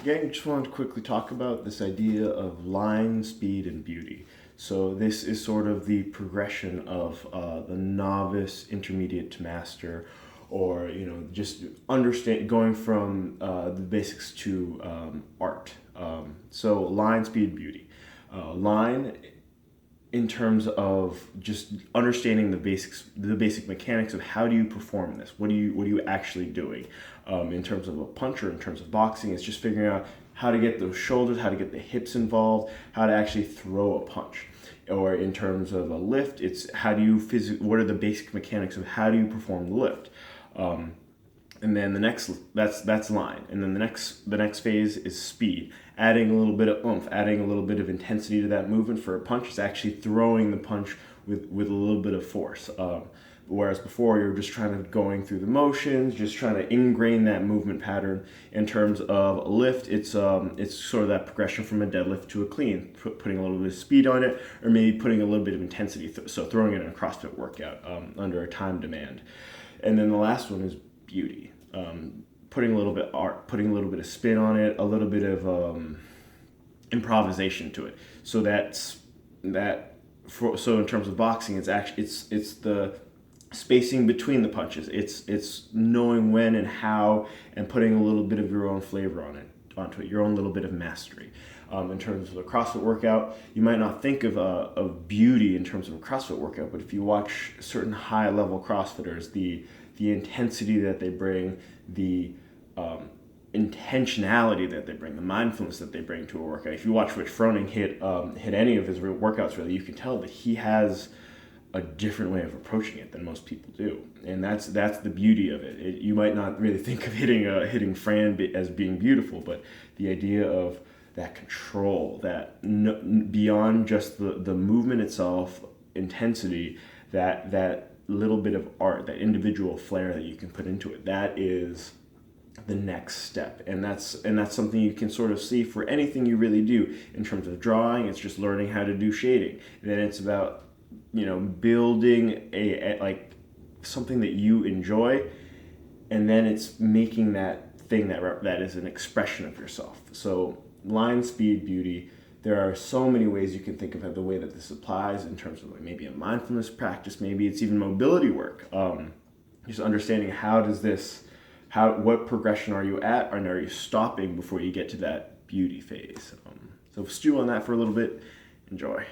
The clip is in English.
Again, just wanted to quickly talk about this idea of line, speed, and beauty. So this is sort of the progression of the novice, intermediate to master, or just understand going from the basics to art. So line, speed, beauty. Line in terms of just understanding the basics, the basic mechanics of how do you perform this? What are you actually doing? In terms of a puncher, in terms of boxing, it's just figuring out how to get those shoulders, how to get the hips involved, how to actually throw a punch. Or in terms of a lift, it's how do you what are the basic mechanics of how do you perform the lift? And then the next that's line, and then the next phase is speed, adding a little bit of oomph, adding a little bit of intensity to that movement. For a punch, it's actually throwing the punch with a little bit of force. Whereas before you're just trying to going through the motions, just trying to ingrain that movement pattern. In terms of a lift, it's sort of that progression from a deadlift to a clean, putting a little bit of speed on it, or maybe putting a little bit of intensity. So throwing it in a CrossFit workout under a time demand. And then the last one is beauty. Putting a little bit of art, putting a little bit of spin on it, a little bit of improvisation to it. So so in terms of boxing, it's the spacing between the punches. It's knowing when and how, and putting a little bit of your own flavor onto it, your own little bit of mastery. In terms of a CrossFit workout, you might not think of beauty in terms of a CrossFit workout, but if you watch certain high-level CrossFitters, the intensity that they bring, the intentionality that they bring, the mindfulness that they bring to a workout. If you watch Froning hit any of his workouts, really, you can tell that he has a different way of approaching it than most people do, and that's the beauty of it. You might not really think of hitting Fran as being beautiful, but the idea of that control, that beyond just the movement itself, intensity, that little bit of art, that individual flair that you can put into it, that is the next step. And that's something you can sort of see for anything you really do. In terms of drawing, it's just learning how to do shading. Then it's about building like something that you enjoy, and then it's making that thing that is an expression of yourself. So line, speed, beauty. There are so many ways you can think of the way that this applies in terms of like maybe a mindfulness practice, maybe it's even mobility work. Just understanding what progression are you at, and are you stopping before you get to that beauty phase? So stew on that for a little bit. Enjoy.